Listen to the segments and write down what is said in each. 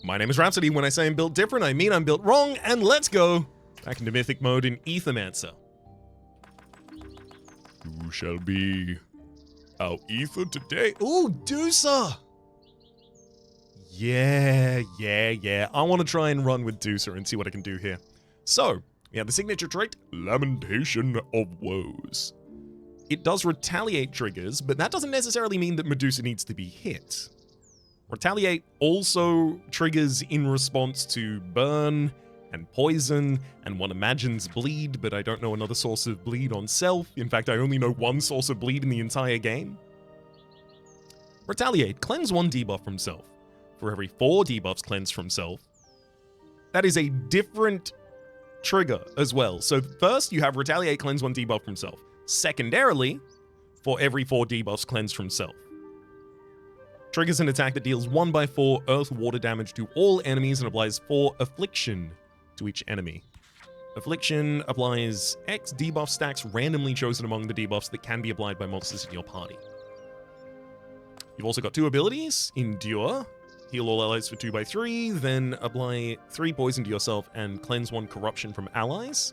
My name is Rhapsody. When I say I'm built different, I mean I'm built wrong, and let's go back into mythic mode in Aethermancer. Who shall be our ether today? Ooh, Deucer! Yeah. I want to try and run with Deucer and see what I can do here. So, we have the signature trait, Lamentation of Woes. It does retaliate triggers, but that doesn't necessarily mean that Medusa needs to be hit. Retaliate also triggers in response to burn and poison, and one imagines bleed, but I don't know another source of bleed on self. In fact, I only know one source of bleed in the entire game. Retaliate, cleanse 1 debuff from self. For every 4 debuffs cleansed from self. That is a different trigger as well. So first, you have Retaliate, cleanse 1 debuff from self. Secondarily, for every 4 debuffs cleansed from self. Triggers an attack that deals 1/4 earth water damage to all enemies and applies 4 Affliction to each enemy. Affliction applies X debuff stacks randomly chosen among the debuffs that can be applied by monsters in your party. You've also got 2 abilities, Endure, heal all allies for 2/3, then apply 3 poison to yourself and cleanse 1 corruption from allies.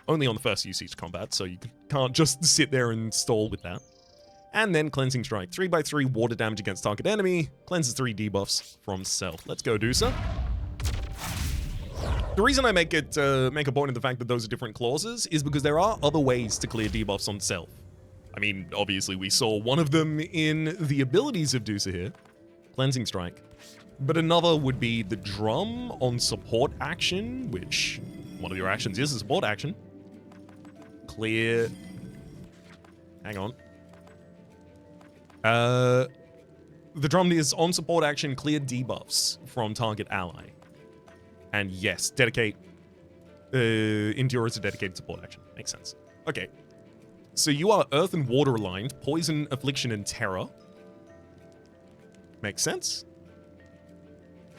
Only on the first use each combat, so you can't just sit there and stall with that. And then Cleansing Strike, 3/3 water damage against target enemy, cleanses 3 debuffs from self. Let's go, Deucer. The reason I make a point of the fact that those are different clauses is because there are other ways to clear debuffs on self. I mean, obviously we saw one of them in the abilities of Deucer here, Cleansing Strike. But another would be the drum on support action, which one of your actions is a support action. Clear. Hang on. The drum is on support action, clear debuffs from target ally. And yes, dedicate. Endure is a dedicated support action. Makes sense. Okay. So you are earth and water aligned, poison, affliction, and terror. Makes sense.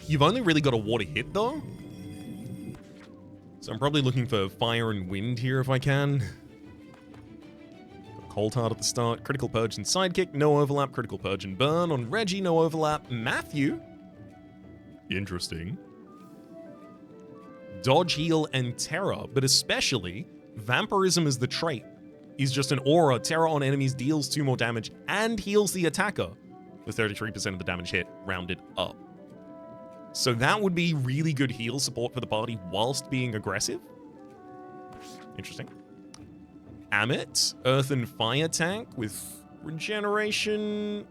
You've only really got a water hit though. So I'm probably looking for fire and wind here if I can. Cold Heart at the start, Critical Purge and Sidekick, no overlap, Critical Purge and Burn. On Reggie, no overlap. Matthew, interesting. Dodge, Heal, and Terror, but especially Vampirism as the trait is just an aura. Terror on enemies deals 2 more damage and heals the attacker with 33% of the damage hit rounded up. So that would be really good heal support for the party whilst being aggressive. Interesting. Amit, Earth and Fire tank with regeneration.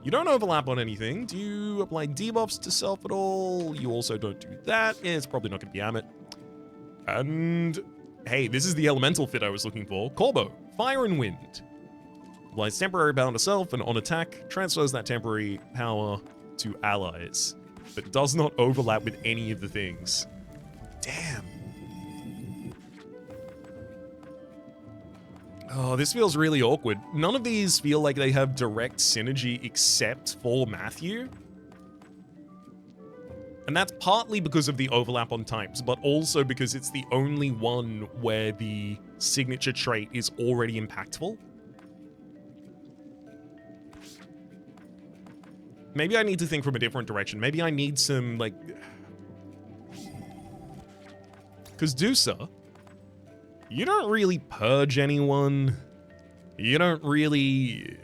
You don't overlap on anything. Do you apply debuffs to self at all? You also don't do that. Yeah, it's probably not going to be Amit. And hey, this is the elemental fit I was looking for. Corbo, Fire and Wind. Applies temporary power to self and on attack, transfers that temporary power to allies, but does not overlap with any of the things. Damn. Oh, this feels really awkward. None of these feel like they have direct synergy except for Matthew. And that's partly because of the overlap on types, but also because it's the only one where the signature trait is already impactful. Maybe I need to think from a different direction. Maybe I need some, like... Because Deucer, you don't really purge anyone. You don't really...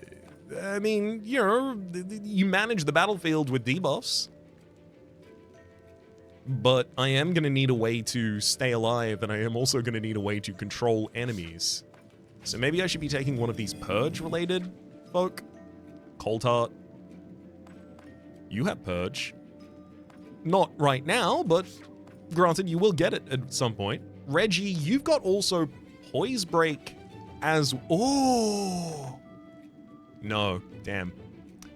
I mean, you know, you manage the battlefield with debuffs. But I am going to need a way to stay alive, and I am also going to need a way to control enemies. So maybe I should be taking one of these purge-related folk. Cold Heart. You have Purge. Not right now, but granted, you will get it at some point. Reggie, you've got also Poise Break as... Oh! No, damn.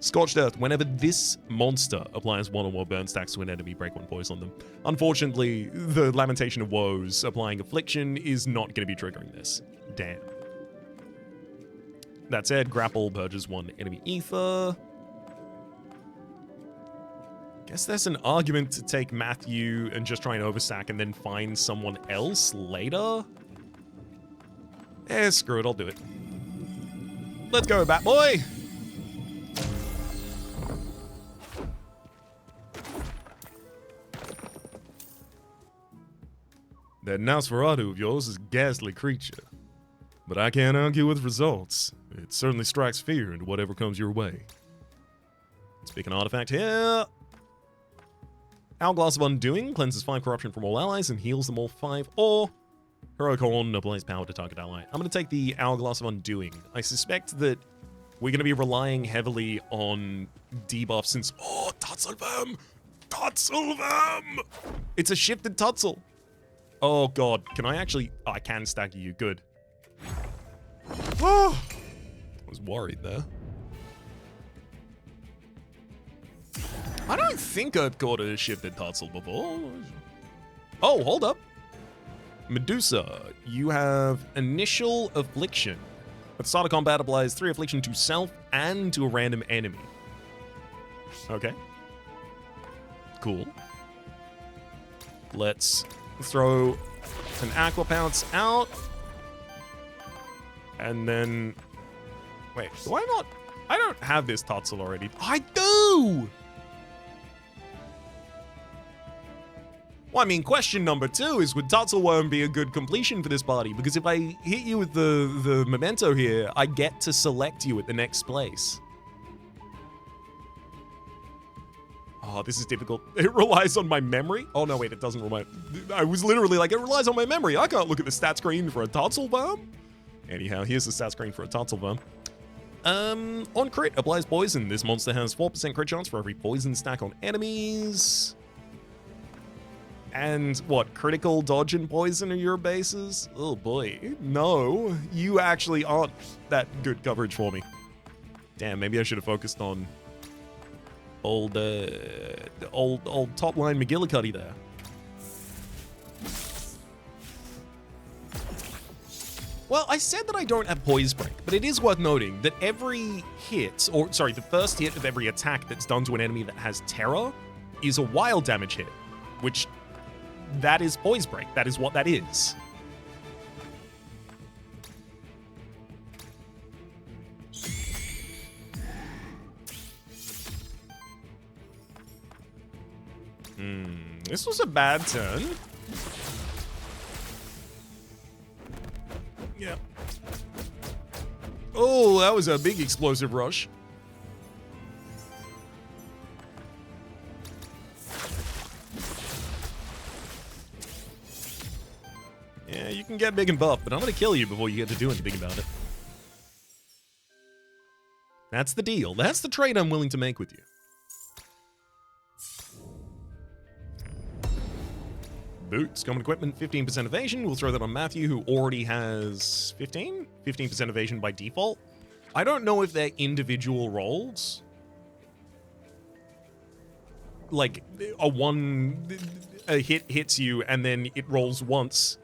Scorched Earth. Whenever this monster applies 1 or more burn stacks to an enemy, break 1 poison on them. Unfortunately, the Lamentation of Woes applying Affliction is not going to be triggering this. Damn. That said, Grapple purges 1 enemy ether. Guess there's an argument to take Matthew and just try and overstack and then find someone else later. Eh, screw it, I'll do it. Let's go, Bat Boy! That Nosferatu of yours is a ghastly creature. But I can't argue with results. It certainly strikes fear into whatever comes your way. Let's pick an artifact here. Hourglass of Undoing cleanses 5 corruption from all allies and heals them all 5. Or Heroic Horn applies power to target ally. I'm going to take the Hourglass of Undoing. I suspect that we're going to be relying heavily on debuff since... Oh, Tutselvam! Tutselvam! It's a shifted Tutzel. Oh, God. Can I actually... Oh, I can stagger you. Good. Oh, I was worried there. I don't think I've caught a shifted Tutzel before. Oh, hold up. Medusa, you have Initial Affliction. At the start of combat, applies 3 Affliction to self and to a random enemy. Okay. Cool. Let's throw an Aqua Pounce out. And then... Wait, do I not... I don't have this Tutzel already. I do! Well, I mean, question number 2 is, would Tutzel Worm be a good completion for this party? Because if I hit you with the memento here, I get to select you at the next place. Oh, this is difficult. It relies on my memory? Oh, no, wait, it doesn't rely... I was literally like, it relies on my memory. I can't look at the stat screen for a Tutzel Worm. Anyhow, here's the stat screen for a Tutzel Worm. On crit, applies poison. This monster has 4% crit chance for every poison stack on enemies. And what, critical dodge and poison are your bases? Oh boy, no, you actually aren't that good coverage for me. Damn, maybe I should have focused on old top line McGillicuddy there. Well, I said that I don't have Poise Break, but it is worth noting that every hit, or sorry, the first hit of every attack that's done to an enemy that has Terror is a wild damage hit, which that is Poise Break. That is what that is. This was a bad turn. Yeah. Oh, that was a big explosive rush. Yeah, you can get big and buff, but I'm going to kill you before you get to do anything about it. That's the deal. That's the trade I'm willing to make with you. Boots, common equipment, 15% evasion. We'll throw that on Matthew, who already has 15% evasion by default. I don't know if they're individual rolls. Like, a hit hits you, and then it rolls once,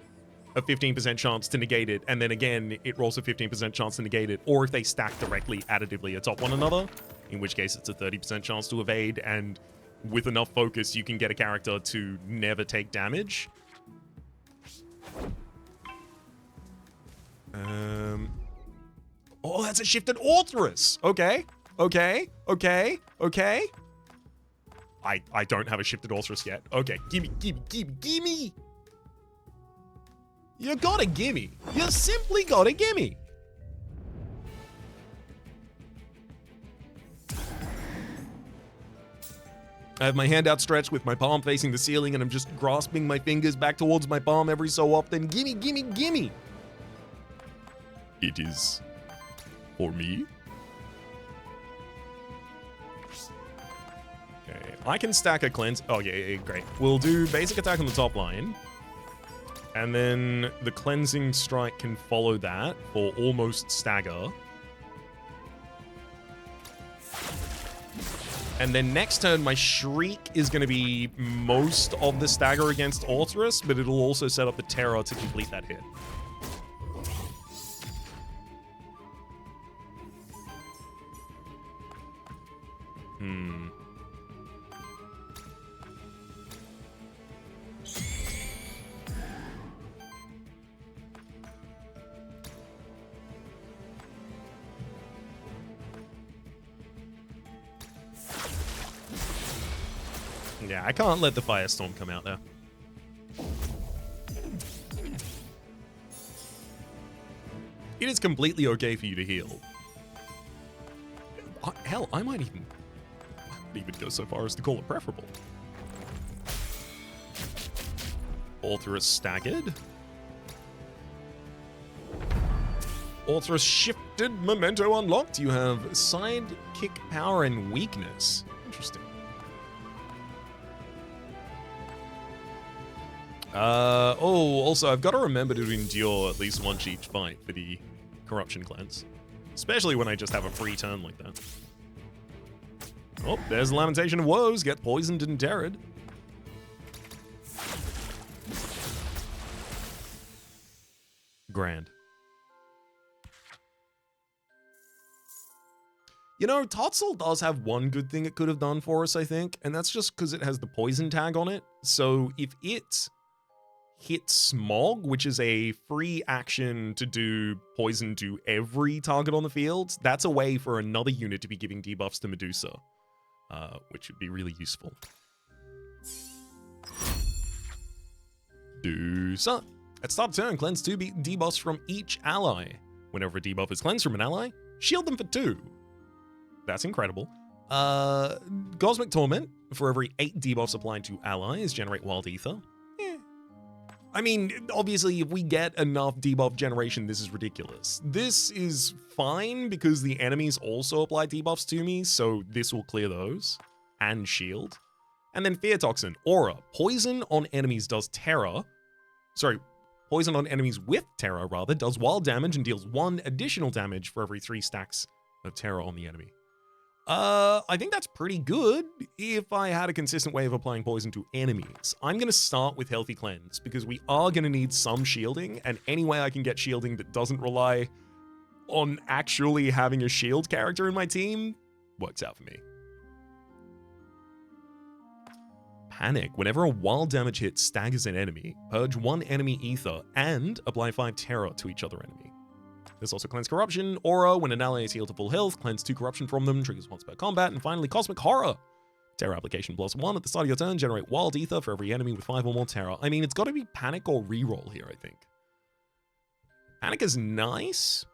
a 15% chance to negate it, and then again, it rolls a 15% chance to negate it, or if they stack directly additively atop one another, in which case it's a 30% chance to evade, and with enough focus, you can get a character to never take damage. Oh, that's a shifted Orthrus. Okay. I don't have a shifted Orthrus yet. Okay, gimme. You gotta gimme. You simply gotta gimme. I have my hand outstretched with my palm facing the ceiling, and I'm just grasping my fingers back towards my palm every so often. Gimme. It is for me. Okay, I can stack a cleanse. Oh, yeah, great. We'll do basic attack on the top line. And then the cleansing strike can follow that for almost stagger. And then next turn, my Shriek is going to be most of the stagger against Orthrus, but it'll also set up the Terror to complete that hit. Yeah, I can't let the Firestorm come out there. It is completely okay for you to heal. Hell, I might even go so far as to call it preferable. Authoress staggered. Authoress shifted, memento unlocked. You have sidekick power and weakness. Interesting. Also, I've got to remember to endure at least once each fight for the corruption cleanse. Especially when I just have a free turn like that. Oh, there's the Lamentation of Woes. Get poisoned and terrored. Grand. You know, Totzel does have one good thing it could have done for us, I think, and that's just because it has the poison tag on it. So if it hits Smog, which is a free action to do poison to every target on the field, that's a way for another unit to be giving debuffs to Medusa, which would be really useful. Medusa. At start of turn, cleanse 2 debuffs from each ally. Whenever a debuff is cleansed from an ally, shield them for 2. That's incredible. Cosmic Torment. For every 8 debuffs applied to allies, generate Wild Ether. I mean, obviously, if we get enough debuff generation, this is ridiculous. This is fine because the enemies also apply debuffs to me, so this will clear those. And shield. And then Fear Toxin. Aura. Poison on enemies does terror. Sorry. Poison on enemies with terror, rather, does wild damage and deals 1 additional damage for every 3 stacks of terror on the enemy. I think that's pretty good if I had a consistent way of applying poison to enemies. I'm going to start with Healthy Cleanse because we are going to need some shielding, and any way I can get shielding that doesn't rely on actually having a shield character in my team works out for me. Panic. Whenever a wild damage hit staggers an enemy, purge 1 enemy ether and apply 5 terror to each other enemy. There's also Cleanse Corruption, Aura. When an ally is healed to full health, cleanse 2 corruption from them, triggers once per combat. And finally, Cosmic Horror. Terror application plus 1 at the start of your turn, generate wild ether for every enemy with 5 or more terror. I mean, it's got to be Panic or Reroll here, I think. Panic is nice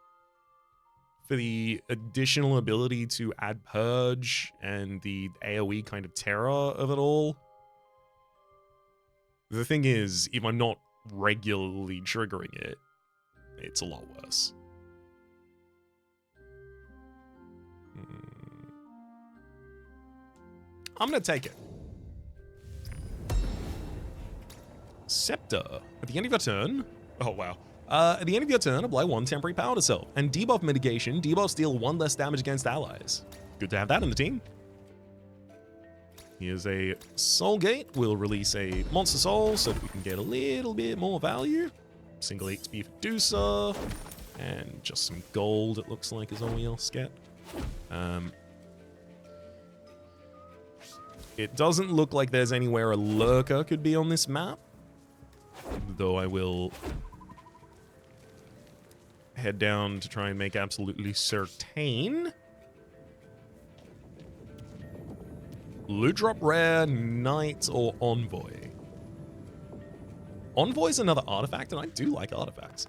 for the additional ability to add Purge and the AoE kind of terror of it all. The thing is, if I'm not regularly triggering it, it's a lot worse. I'm going to take it. Scepter. At the end of your turn... Oh, wow. At the end of your turn, apply 1 temporary power to self. And debuff mitigation, debuffs deal 1 less damage against allies. Good to have that in the team. Here's a Soul Gate. We'll release a Monster Soul so that we can get a little bit more value. Single XP for Medusa. And just some gold, it looks like, is all we else get. It doesn't look like there's anywhere a lurker could be on this map, though I will head down to try and make absolutely certain. Loot drop rare, Knight, or Envoy. Envoy is another artifact, and I do like artifacts.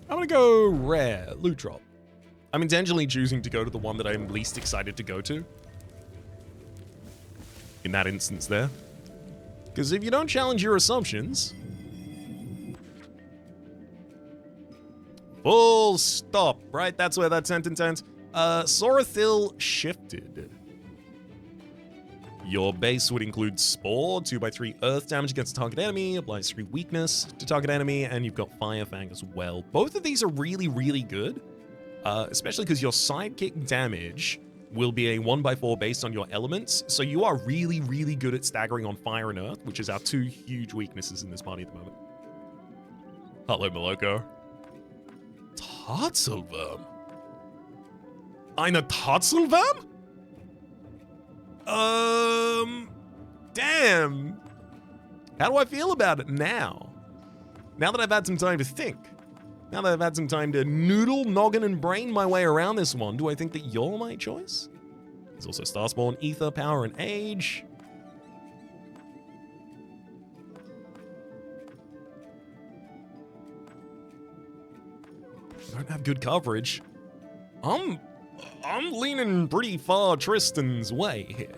I'm gonna go rare, loot drop. I'm intentionally choosing to go to the one that I'm least excited to go to. In that instance there. Because if you don't challenge your assumptions... Full stop, right? That's where that sentence ends. Sorathil shifted. Your base would include Spore, 2x3 earth damage against a target enemy, applies 3 weakness to target enemy, and you've got Fire Fang as well. Both of these are really, really good, especially because your sidekick damage will be a 1x4 based on your elements, so you are really, really good at staggering on Fire and Earth, which is our 2 huge weaknesses in this party at the moment. Hello, Moloko. Tatzelwurm? Eine Tatzelwurm? Damn. How do I feel about it now? Now that I've had some time to think. Now that I've had some time to noodle, noggin, and brain my way around this one, do I think that you're my choice? There's also Starspawn, Ether, Power, and Age. don't have good coverage. I'm leaning pretty far Tristan's way here.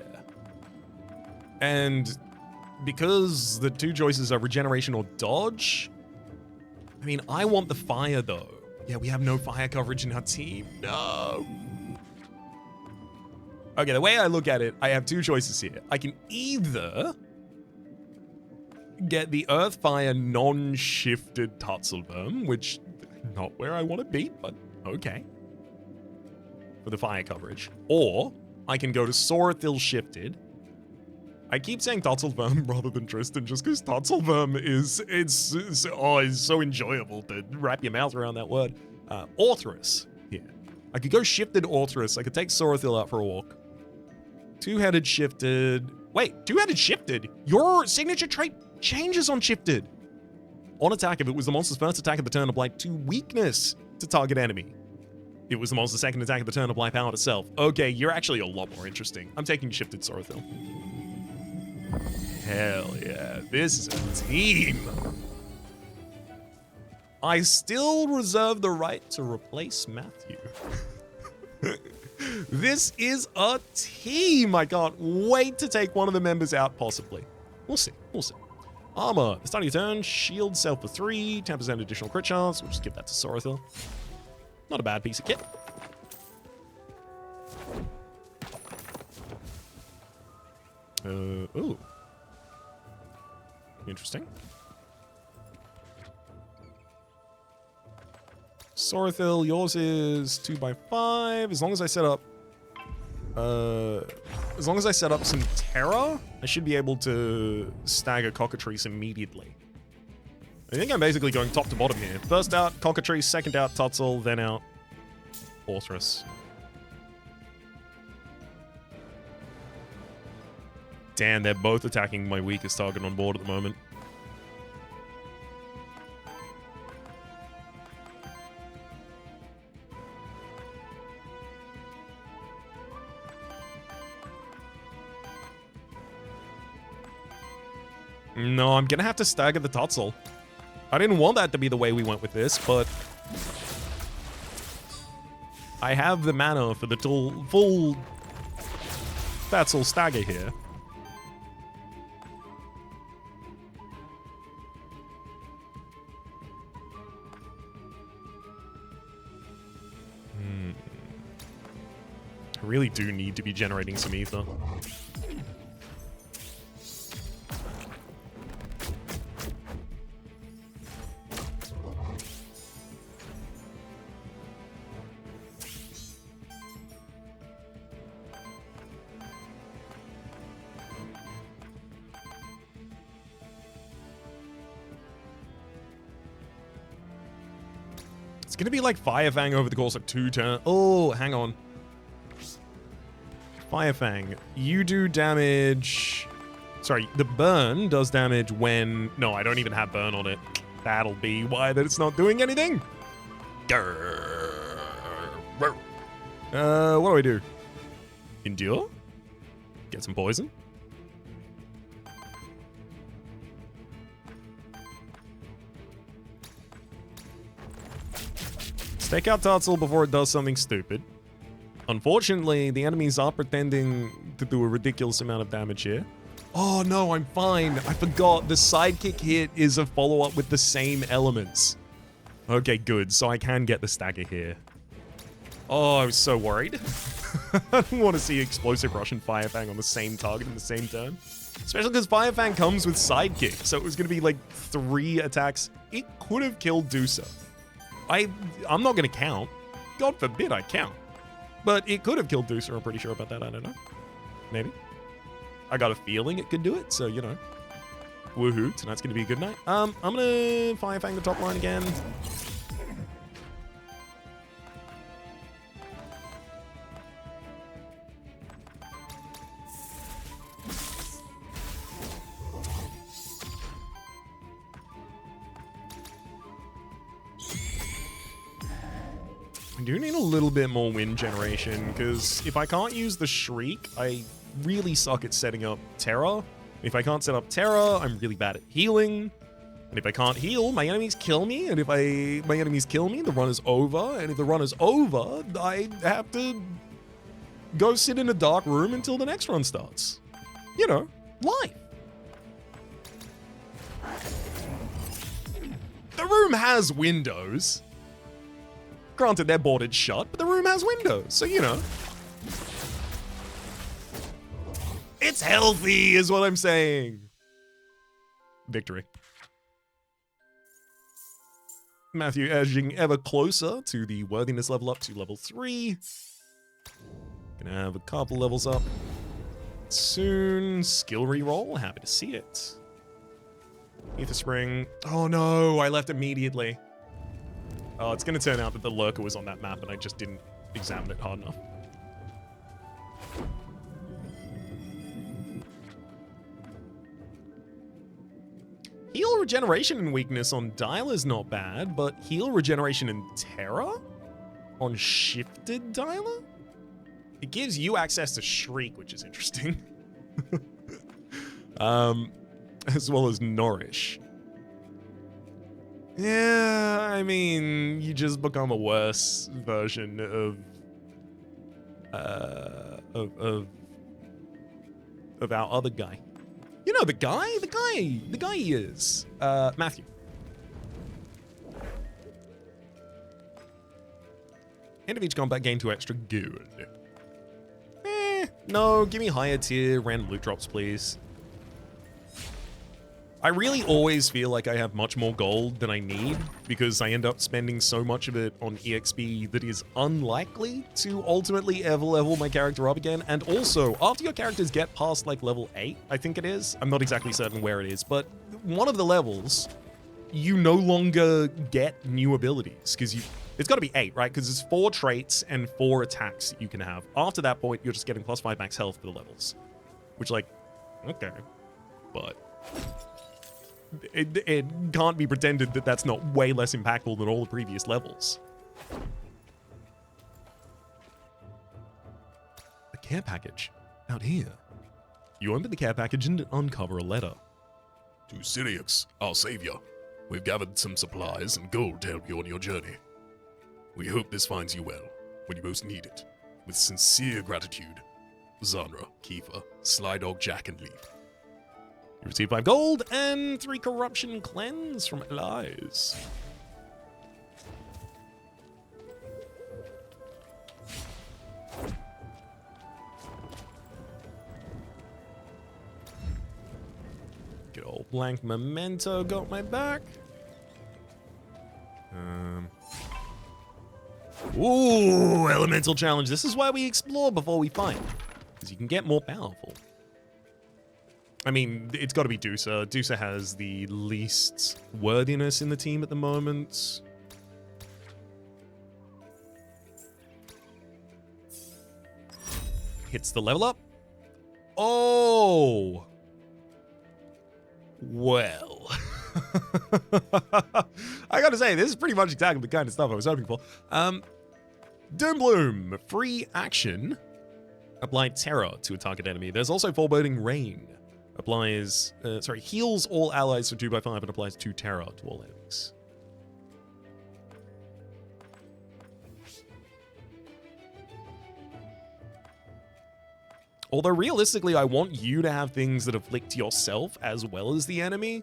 And because the two choices are regeneration or dodge, I mean, I want the fire though. Yeah, we have no fire coverage in our team. No. Okay, the way I look at it, I have two choices here. I can either get the Earth Fire non-shifted Tutzelworm, which not where I want to be, but okay, for the fire coverage. Or I can go to Sorathil shifted. I keep saying Tutzelworm rather than Tristan just because Tutzelworm is so enjoyable to wrap your mouth around that word. Orthrus here. I could go shifted Orthrus. I could take Sorathil out for a walk. Two-headed shifted. Wait, two-headed shifted? Your signature trait changes on shifted. On attack, if it was the monster's first attack of the turn, apply 2 weakness to target enemy. It was the monster's second attack of the turn, apply power to self. Okay, you're actually a lot more interesting. I'm taking shifted Sorathil. Hell yeah, this is a team. I still reserve the right to replace Matthew. This is a team. I can't wait to take one of the members out, possibly. We'll see. We'll see. Armor. At the start of your turn, shield self for 3, 10% additional crit chance. We'll just give that to Sorathil. Not a bad piece of kit. Ooh. Interesting. Sorathil, yours is 2x5. As long as I set up some Terra, I should be able to stagger Cockatrice immediately. I think I'm basically going top to bottom here. First out, Cockatrice, second out, Tutzel, then out, Orthrus. Damn, they're both attacking my weakest target on board at the moment. No, I'm gonna have to stagger the Tutzel. I didn't want that to be the way we went with this, but I have the mana for the full Tutzel stagger here. I really do need to be generating some ether. It's gonna be like Firefang over the course of 2 turns. Oh, hang on. Firefang, you do damage. Sorry, the burn does damage when. No, I don't even have burn on it. That'll be why that it's not doing anything. What do I do? Endure? Get some poison? Take out Tutzel before it does something stupid. Unfortunately, the enemies are pretending to do a ridiculous amount of damage here. Oh no, I'm fine. I forgot the sidekick hit is a follow-up with the same elements. Okay, good. So I can get the stagger here. Oh, I was so worried. I don't want to see Explosive Rush and Firefang on the same target in the same turn. Especially because Firefang comes with sidekick, so it was going to be like 3 attacks. It could have killed Dusa. I'm not going to count. God forbid I count. But it could have killed Dusa, I'm pretty sure about that. I don't know. Maybe. I got a feeling it could do it, so, you know. Woohoo, tonight's going to be a good night. I'm going to Firefang the top line again. I do need a little bit more wind generation, because if I can't use the Shriek, I really suck at setting up Terra. If I can't set up Terra, I'm really bad at healing. And if I can't heal, my enemies kill me. And if my enemies kill me, the run is over. And if the run is over, I have to go sit in a dark room until the next run starts. You know, life. The room has windows. Granted, they're boarded shut, but the room has windows, so you know. It's healthy, is what I'm saying. Victory. Matthew edging ever closer to the worthiness level up to level 3. Gonna have a couple levels up soon. Skill reroll, happy to see it. Ether Spring. Oh no, I left immediately. Oh, it's gonna turn out that the lurker was on that map and I just didn't examine it hard enough. Heal regeneration and weakness on Dial is not bad, but heal regeneration and terror on shifted Dialer? It gives you access to Shriek, which is interesting. As well as Nourish. Yeah, I mean, you just become a worse version of our other guy. You know the guy he is. Matthew. End of each combat, gain 2 extra good. No, give me higher tier random loot drops, please. I really always feel like I have much more gold than I need because I end up spending so much of it on EXP that is unlikely to ultimately ever level my character up again. And also, after your characters get past like level 8, I think it is. I'm not exactly certain where it is, but one of the levels, you no longer get new abilities because it's got to be 8, right? Because it's 4 traits and 4 attacks that you can have. After that point, you're just getting +5 max health for the levels, which like, okay, but it can't be pretended that that's not way less impactful than all the previous levels. The care package out here. You open the care package and uncover a letter. To Syriax, our savior, we've gathered some supplies and gold to help you on your journey. We hope this finds you well when you most need it. With sincere gratitude, Zanra, Kiefer, Slydog, Jack, and Leaf. You receive 5 gold and 3 corruption cleanse from allies. Good old blank memento got my back. Ooh, elemental challenge. This is why we explore before we fight, because you can get more powerful. I mean, it's got to be Dusa. Dusa has the least worthiness in the team at the moment. Hits the level up. Oh! Well. I gotta say, this is pretty much exactly the kind of stuff I was hoping for. Doombloom, free action. Apply terror to a target enemy. There's also Foreboding Rain. Applies, heals all allies for 2/5 and applies 2 terror to all enemies. Although realistically, I want you to have things that afflict yourself as well as the enemy.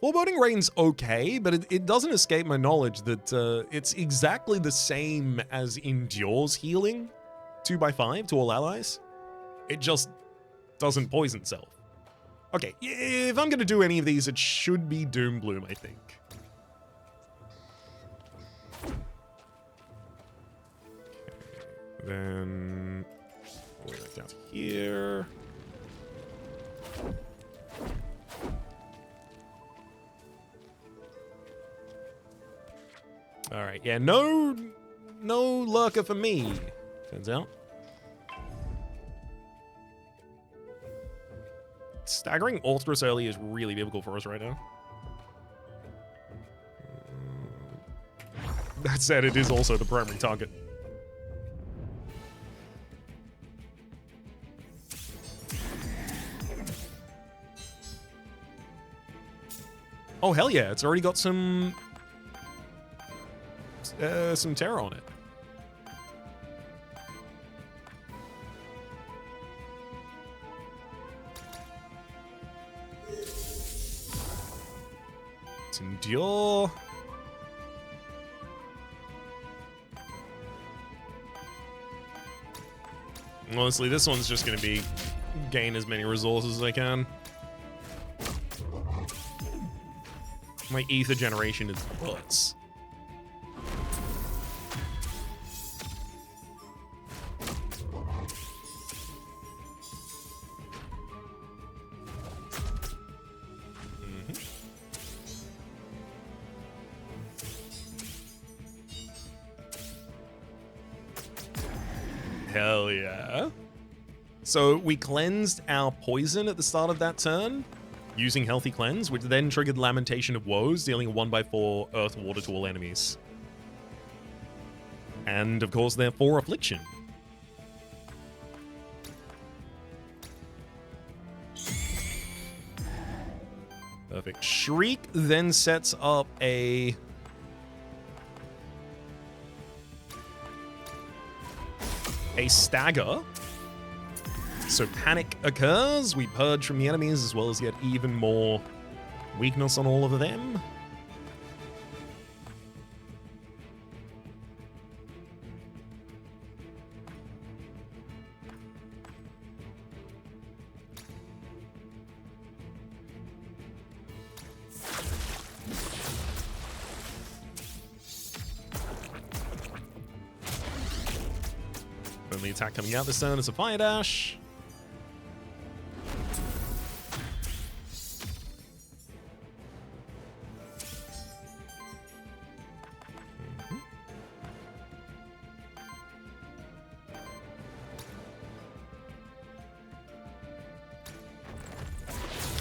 Foreboding Rain's okay, but it doesn't escape my knowledge that it's exactly the same as Endure's healing, 2/5 to all allies. It just doesn't poison itself. Okay, if I'm going to do any of these, it should be Doombloom, I think. Okay, then all the way down to here. All right, yeah, no lurker for me, turns out. Staggering Orthrus early is really difficult for us right now. That said, it is also the primary target. Oh, hell yeah. It's already got some terror on it. Let's endure. Honestly, this one's just going to be gain as many resources as I can. My ether generation is butts. Hell yeah. So we cleansed our poison at the start of that turn using Healthy Cleanse, which then triggered Lamentation of Woes, dealing a 1/4 Earth Water to all enemies. And of course, therefore, Affliction. Perfect. Shriek then sets up a stagger. So panic occurs, we purge from the enemies as well as get even more weakness on all of them. Only attack coming out this turn is a Fire Dash.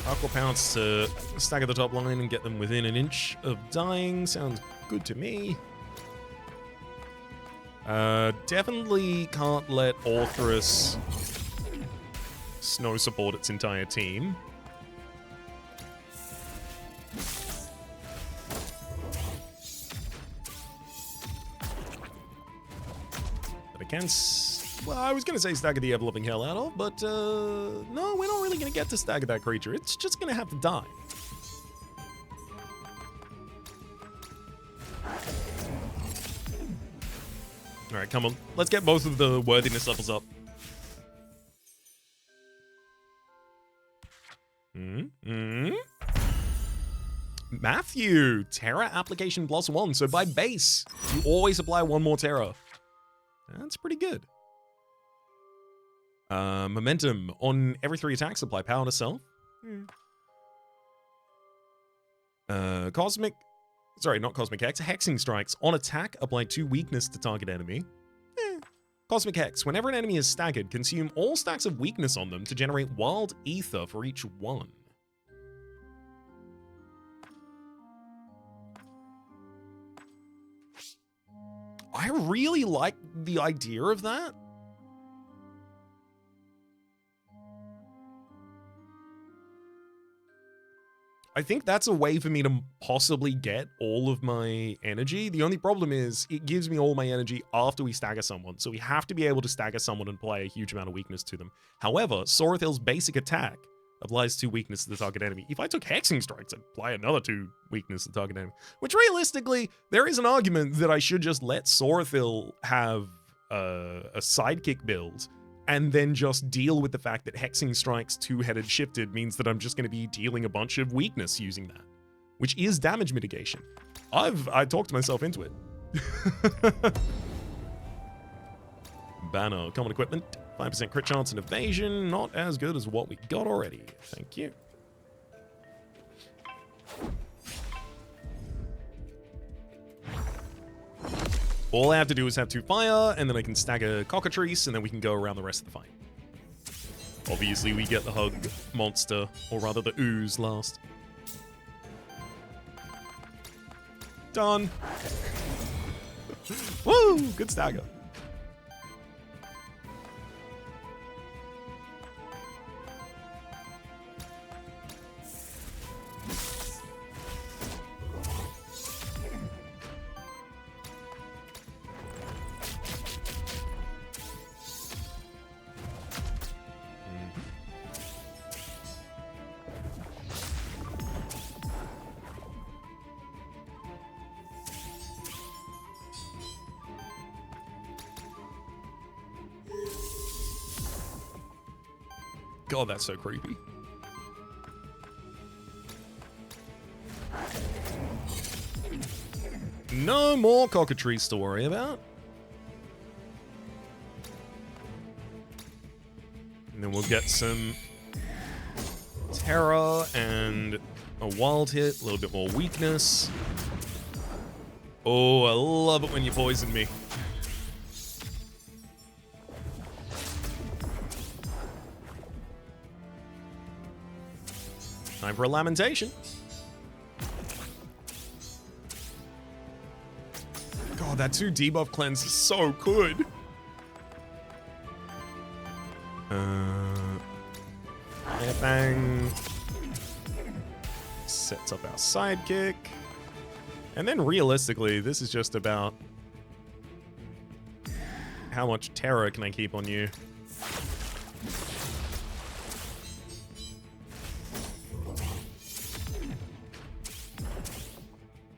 Aqua Pounce to stagger the top line and get them within an inch of dying. Sounds good to me. Definitely can't let Orthrus snow support its entire team. But I can... Well, I was going to say stagger the ever-loving hell out of, but no, we're not really going to get to stagger that creature. It's just going to have to die. All right, come on. Let's get both of the worthiness levels up. Matthew, Terra Application +1. So by base, you always apply one more Terra. That's pretty good. Momentum. On every 3 attacks, apply power to self. Cosmic... Sorry, not Cosmic Hex. Hexing Strikes. On attack, apply 2 weakness to target enemy. Cosmic Hex. Whenever an enemy is staggered, consume all stacks of weakness on them to generate wild ether for each one. I really like the idea of that. I think that's a way for me to possibly get all of my energy. The only problem is it gives me all my energy after we stagger someone. So we have to be able to stagger someone and apply a huge amount of weakness to them. However, Sorathil's basic attack applies 2 weakness to the target enemy. If I took Hexing Strikes, I'd apply another 2 weakness to the target enemy. Which realistically, there is an argument that I should just let Sorathil have a sidekick build and then just deal with the fact that Hexing Strikes 2-headed shifted means that I'm just going to be dealing a bunch of weakness using that, which is damage mitigation. I talked myself into it. Banner, common equipment, 5% crit chance and evasion, not as good as what we got already. Thank you. All I have to do is have 2 fire, and then I can stagger Cockatrice, and then we can go around the rest of the fight. Obviously, we get the hug monster, or rather the ooze last. Done. Woo! Good stagger. God, that's so creepy. No more cockatrices to worry about. And then we'll get some terror and a wild hit, a little bit more weakness. Oh, I love it when you poison me. Time for a lamentation. God, that 2 debuff cleanse is so good. Bang. Sets up our sidekick. And then realistically, this is just about how much terror can I keep on you.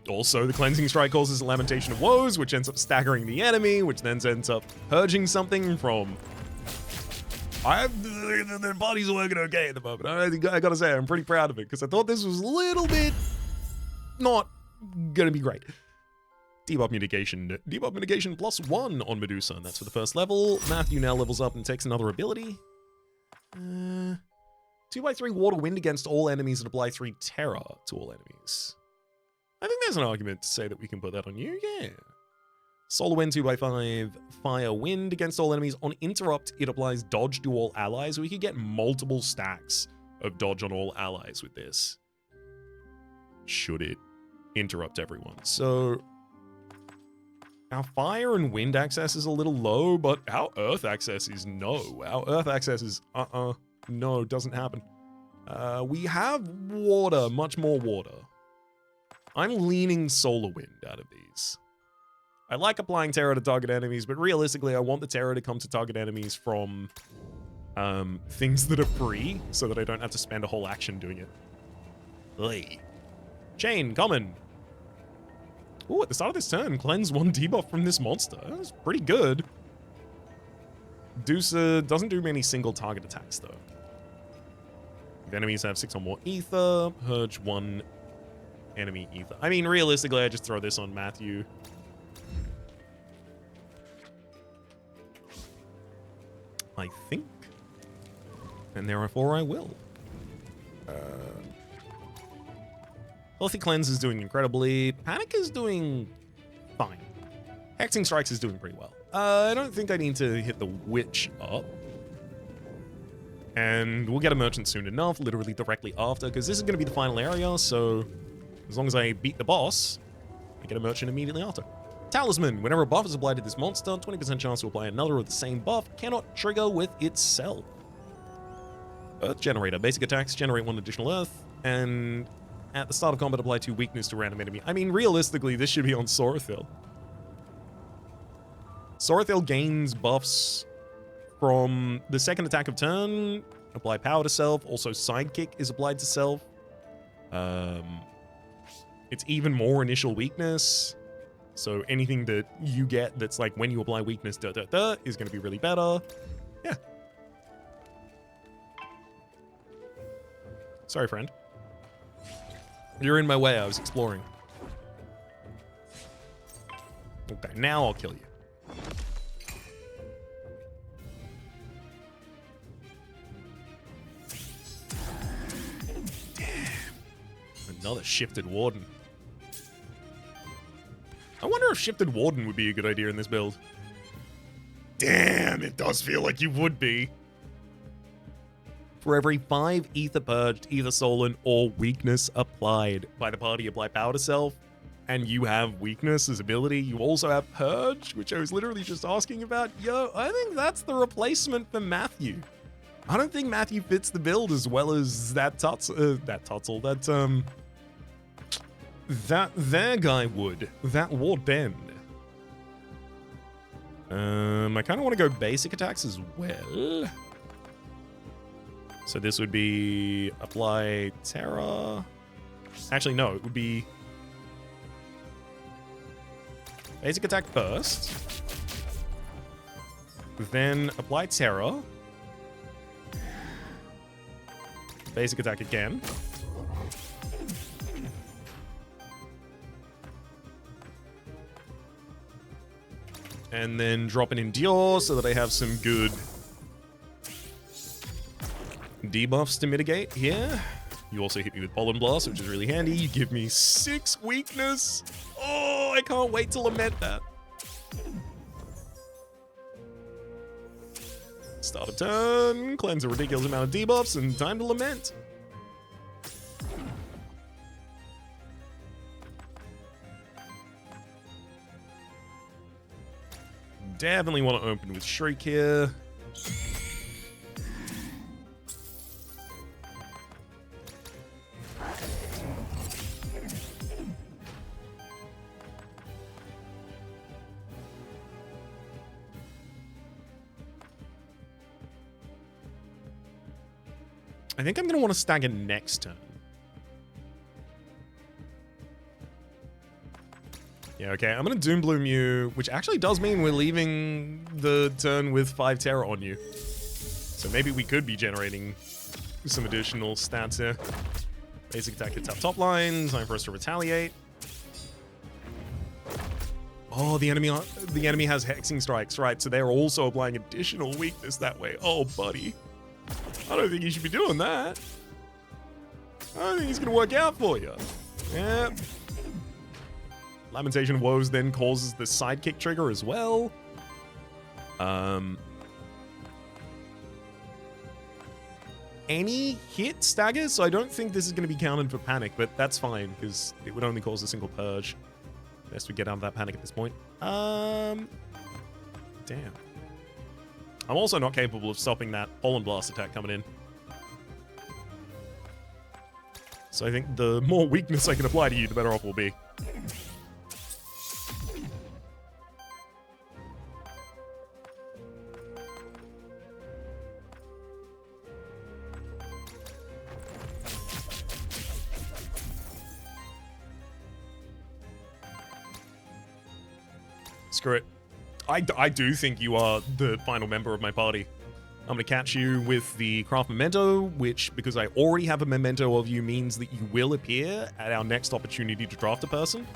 Also, the Cleansing Strike causes a Lamentation of Woes, which ends up staggering the enemy, which then ends up purging something from... The body's working okay at the moment. I gotta say, I'm pretty proud of it, because I thought this was a little bit not gonna be great. Debuff mitigation +1 on Medusa, and that's for the first level. Matthew now levels up and takes another ability. 2x3 Water Wind against all enemies and apply 3 Terror to all enemies. I think there's an argument to say that we can put that on you, yeah. Solar Wind 2x5 Fire Wind against all enemies. On Interrupt, it applies Dodge to all allies. We could get multiple stacks of Dodge on all allies with this. Should it interrupt everyone? So, our Fire and Wind access is a little low, but our Earth access is no. Our Earth access is no, doesn't happen. We have Water, much more Water. I'm leaning Solar Wind out of these. I like applying Terror to target enemies, but realistically, I want the Terror to come to target enemies from things that are free, so that I don't have to spend a whole action doing it. Lee. Chain, common. Ooh, at the start of this turn, cleanse 1 debuff from this monster. That's pretty good. Dusa doesn't do many single target attacks, though. If enemies have 6 or more ether, purge 1 enemy ether. I mean, realistically, I just throw this on Matthew. I think. And therefore I will. Healthy Cleanse is doing incredibly. Panic is doing fine. Hexing Strikes is doing pretty well. I don't think I need to hit the Witch up. And we'll get a Merchant soon enough, literally directly after, because this is going to be the final area, so as long as I beat the boss, I get a Merchant immediately after. Talisman. Whenever a buff is applied to this monster, 20% chance to apply another of the same buff, cannot trigger with itself. Earth Generator. Basic attacks generate 1 additional Earth, and at the start of combat, apply 2 weakness to random enemy. I mean, realistically, this should be on Sorathil. Sorathil gains buffs from the second attack of turn, apply power to self, also Sidekick is applied to self. It's even more initial weakness. So anything that you get that's like when you apply weakness, is going to be really better. Yeah. Sorry, friend. You're in my way. I was exploring. Okay, now I'll kill you. Damn. Another Shifted Warden. I wonder if Shifted Warden would be a good idea in this build. Damn, it does feel like you would be. For every 5 Ether Purged, Ether Stolen, or Weakness applied by the party, apply Power to Self, and you have Weakness as ability. You also have Purge, which I was literally just asking about. Yo, I think that's the replacement for Matthew. I don't think Matthew fits the build as well as that their guy would. That Ward Bend. I kind of want to go basic attacks as well. So this would be apply Terror. Actually, no, it would be basic attack first. Then apply Terror. Basic attack again. And then drop an Endure so that I have some good debuffs to mitigate here. You also hit me with Pollen Blast, which is really handy. You give me 6 weakness. Oh, I can't wait to lament that. Start of turn, cleanse a ridiculous amount of debuffs, and time to lament. Definitely want to open with Shriek here. I think I'm going to want to stagger next turn. Yeah, okay, I'm going to Doom Bloom you, which actually does mean we're leaving the turn with 5 Terror on you. So maybe we could be generating some additional stats here. Basic attack hits our top line, time for us to retaliate. Oh, the enemy has Hexing Strikes, right? So they're also applying additional weakness that way. Oh, buddy. I don't think you should be doing that. I don't think he's going to work out for you. Yeah. Lamentation of Woes then causes the sidekick trigger as well. Any hit staggers, so I don't think this is going to be counted for panic, but that's fine because it would only cause a single purge. Best we get out of that panic at this point. Damn. I'm also not capable of stopping that Pollen Blast attack coming in. So I think the more weakness I can apply to you, the better off we'll be. Screw it. I do think you are the final member of my party. I'm going to catch you with the Craft Memento, which, because I already have a memento of you, means that you will appear at our next opportunity to draft a person.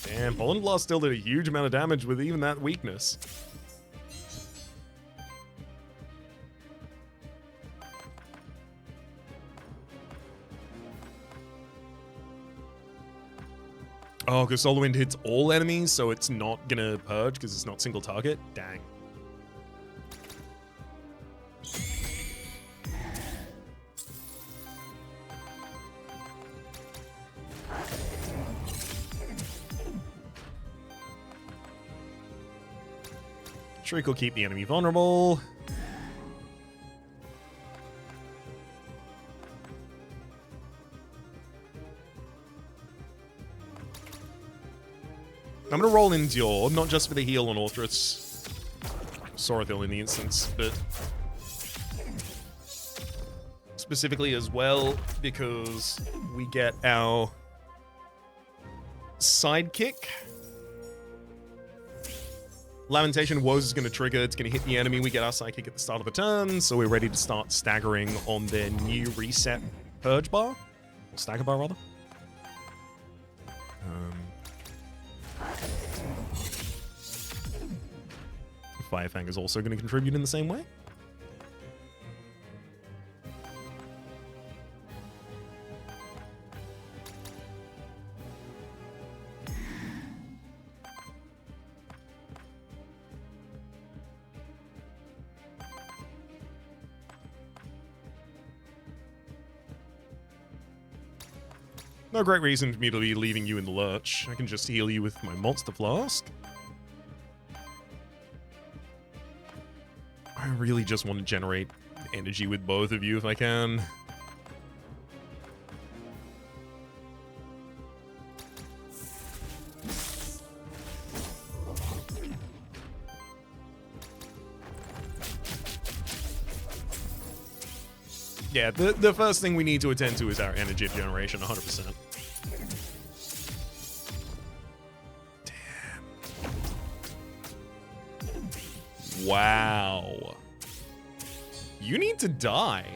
Damn, Pollen Blast still did a huge amount of damage with even that weakness. Oh, because Solar Wind hits all enemies, so it's not gonna purge because it's not single target? Dang. Shriek will keep the enemy vulnerable. I'm going to roll Endure, not just for the heal on Orthrus, Sorathil in the instance, but specifically as well because we get our sidekick. Lamentation Woes is going to trigger, it's going to hit the enemy, we get our sidekick at the start of the turn, so we're ready to start staggering on their new reset purge bar, or stagger bar rather. Firefang is also going to contribute in the same way. No great reason for me to be leaving you in the lurch. I can just heal you with my Monster Flask. I really just want to generate energy with both of you if I can. Yeah, the first thing we need to attend to is our energy generation, 100%. Damn. Wow. You need to die.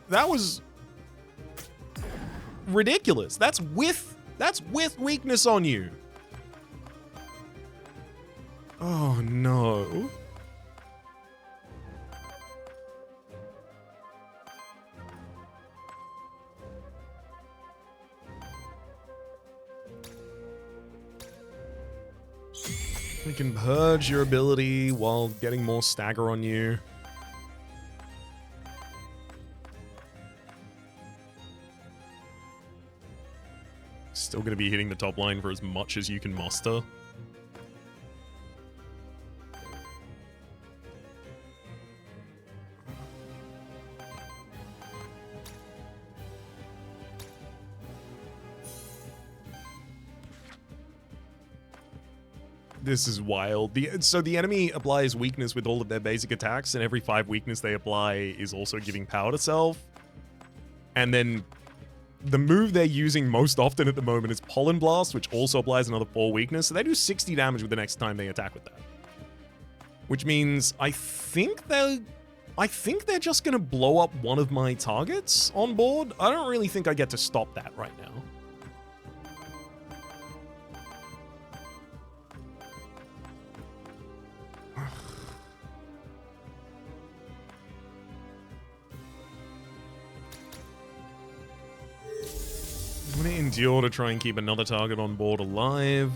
That was ridiculous. That's with weakness on you. Oh no. We can purge your ability while getting more stagger on you. Still going to be hitting the top line for as much as you can muster. This is wild. So the enemy applies weakness with all of their basic attacks, and every 5 weakness they apply is also giving power to self. And then the move they're using most often at the moment is Pollen Blast, which also applies another 4 weakness. So they do 60 damage with the next time they attack with that. Which means I think they're just gonna blow up one of my targets on board. I don't really think I get to stop that right now. I'm gonna endure to try and keep another target on board alive.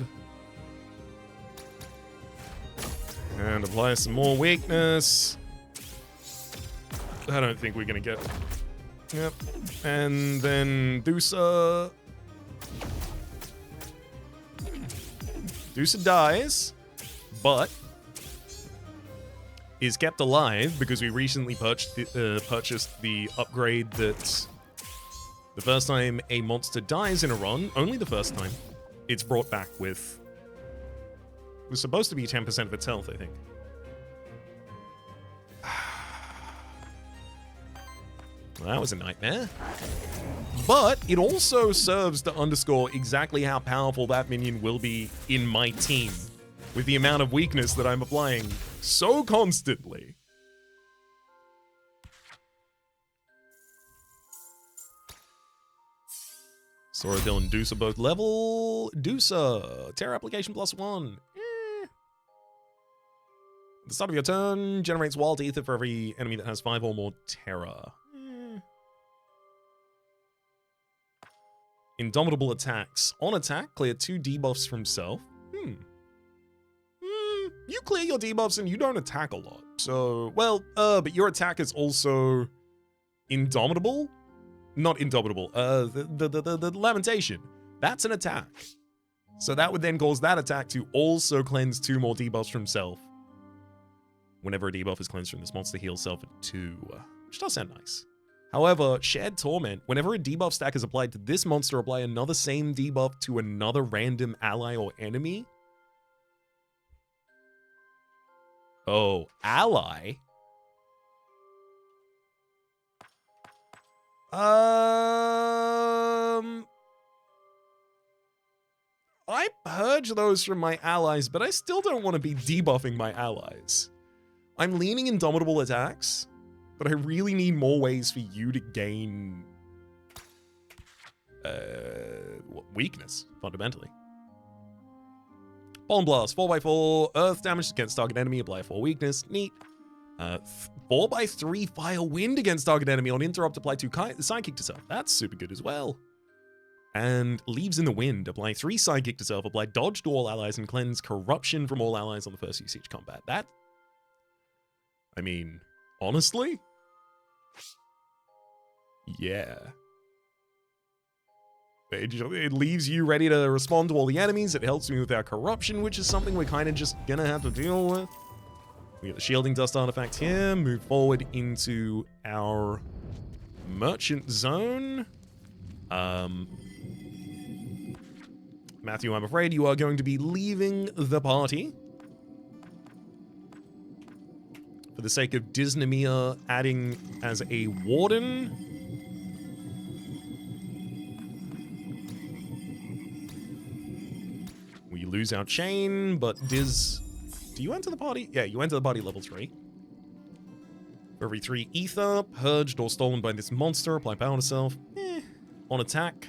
And apply some more weakness. I don't think we're gonna get... Yep. And then Dusa... Dusa dies, but is kept alive because we recently purchased the upgrade that... The first time a monster dies in a run, only the first time, it's brought back with... It was supposed to be 10% of its health, I think. Well, that was a nightmare. But it also serves to underscore exactly how powerful that minion will be in my team, with the amount of weakness that I'm applying so constantly. Sorathil and Dusa both level. Dusa, Terror Application +1. At the start of your turn, generates Wild Ether for every enemy that has 5 or more Terror. Indomitable attacks. On attack, clear 2 debuffs from self. You clear your debuffs and you don't attack a lot. So, well, but your attack is also Indomitable? Not Indomitable. The Lamentation. That's an attack. So that would then cause that attack to also cleanse 2 more debuffs from self. Whenever a debuff is cleansed from this monster, heals self at 2. Which does sound nice. However, Shared Torment. Whenever a debuff stack is applied to this monster, apply another same debuff to another random ally or enemy. Oh, ally? I purge those from my allies, but I still don't want to be debuffing my allies. I'm leaning Indomitable attacks, but I really need more ways for you to gain weakness, fundamentally. Pollen Blast, 4x4, earth damage against target enemy, apply 4 weakness, neat. 4x3 fire wind against target enemy on interrupt, apply 2 psychic to self. That's super good as well. And leaves in the wind, apply 3 psychic to self, apply dodge to all allies, and cleanse corruption from all allies on the first usage combat. That, I mean, honestly, yeah. It leaves you ready to respond to all the enemies. It helps me with our corruption, which is something we're kind of just gonna have to deal with. We get the shielding dust artifact here. Move forward into our merchant zone. Matthew, I'm afraid you are going to be leaving the party for the sake of Dysnomia adding as a warden. We lose our chain, but Diz... Do you enter the party? Yeah, you enter the party level 3. For every 3 ether, purged or stolen by this monster, apply power to self. On attack,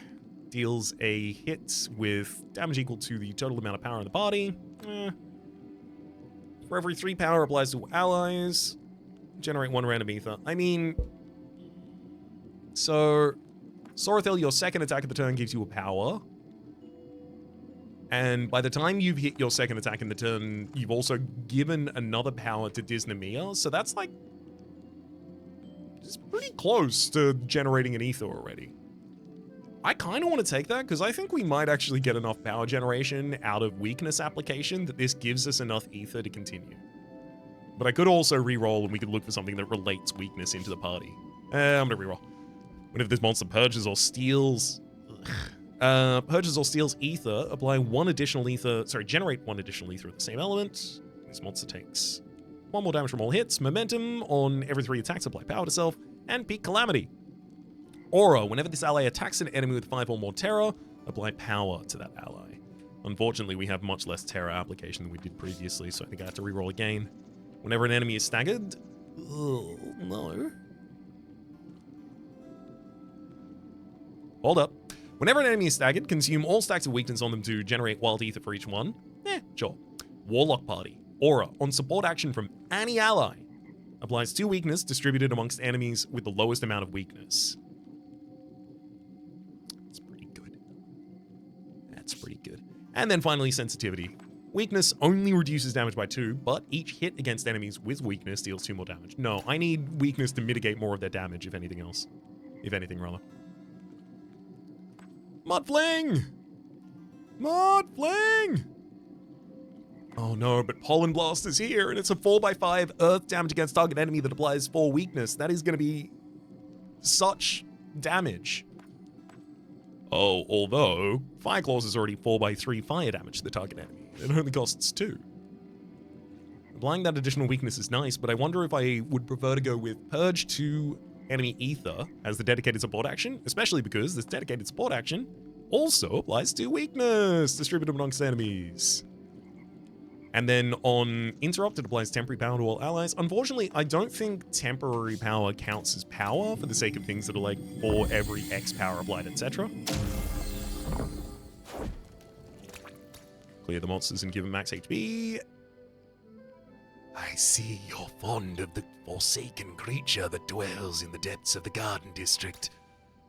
deals a hit with damage equal to the total amount of power in the party. For every 3 power applies to allies, generate 1 random ether. I mean, so Sorathil, your second attack of the turn gives you a power. And by the time you've hit your second attack in the turn, you've also given another power to Dysnomia. So that's like, it's pretty close to generating an ether already. I kind of want to take that because I think we might actually get enough power generation out of weakness application that this gives us enough ether to continue. But I could also reroll and we could look for something that relates weakness into the party. I'm gonna reroll. Whenever this monster purges or steals... ether, apply 1 additional ether... Sorry, generate 1 additional ether of the same element. This monster takes 1 more damage from all hits, momentum on every 3 attacks, apply power to self, and peak calamity. Aura, whenever this ally attacks an enemy with 5 or more terror, apply power to that ally. Unfortunately, we have much less terror application than we did previously, so I think I have to reroll again. Whenever an enemy is staggered... Oh, no. Hold up. Whenever an enemy is staggered, consume all stacks of weakness on them to generate wild ether for each one. Sure. Warlock Party. Aura, on support action from any ally, applies 2 weakness distributed amongst enemies with the lowest amount of weakness. That's pretty good. And then finally, sensitivity. Weakness only reduces damage by 2, but each hit against enemies with weakness deals 2 more damage. No, I need weakness to mitigate more of their damage, if anything else. If anything, rather. Mudfling! Mudfling! Oh no, but Pollen Blast is here, and it's a 4x5 earth damage against target enemy that applies 4 weakness. That is going to be such damage. Oh, although Fire Claws is already 4x3 fire damage to the target enemy. It only costs 2. Applying that additional weakness is nice, but I wonder if I would prefer to go with Purge to enemy ether as the dedicated support action, especially because this dedicated support action also applies to weakness distributed amongst enemies. And then on Interrupt, it applies temporary power to all allies. Unfortunately, I don't think temporary power counts as power for the sake of things that are like for every X power applied, etc. Clear the monsters and give them max HP. I see you're fond of the forsaken creature that dwells in the depths of the Garden District.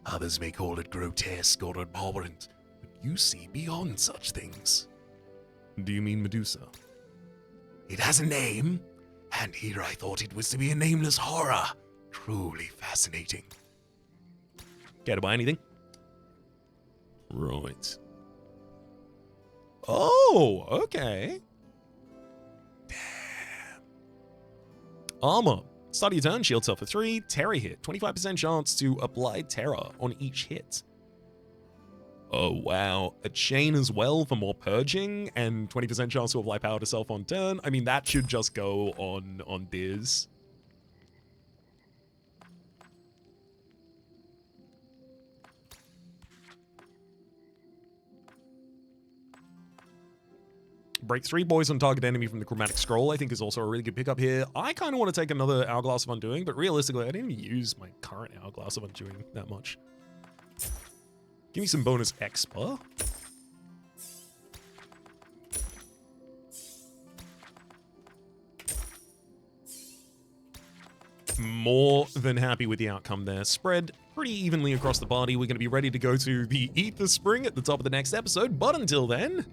Others may call it grotesque or abhorrent, but you see beyond such things. Do you mean Medusa? It has a name, and here I thought it was to be a nameless horror. Truly fascinating. Care to buy anything? Right. Oh, okay. Damn. Armor. Start of your turn, shield self for 3, terror hit. 25% chance to apply terror on each hit. Oh, wow. A chain as well for more purging and 20% chance to apply power to self on turn. I mean, that should just go on Diz. Break 3 boys on target enemy from the Chromatic Scroll, I think is also a really good pickup here. I kind of want to take another Hourglass of Undoing, but realistically, I didn't even use my current Hourglass of Undoing that much. Give me some bonus expa. More than happy with the outcome there. Spread pretty evenly across the party. We're going to be ready to go to the Ether Spring at the top of the next episode, but until then,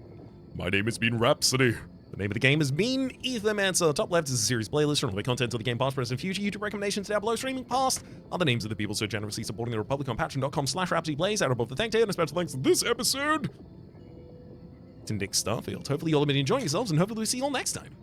my name has been Rhapsody. The name of the game has been Aethermancer. Top left is a series playlist from all the content of the game past, present, and future. YouTube recommendations down below. Streaming past are the names of the people so generously supporting the Republic on patreon.com/RhapsodyPlays. Out above the thank tier, and a special thanks to this episode to Nick Starfield. Hopefully you all have been enjoying yourselves, and hopefully we'll see you all next time.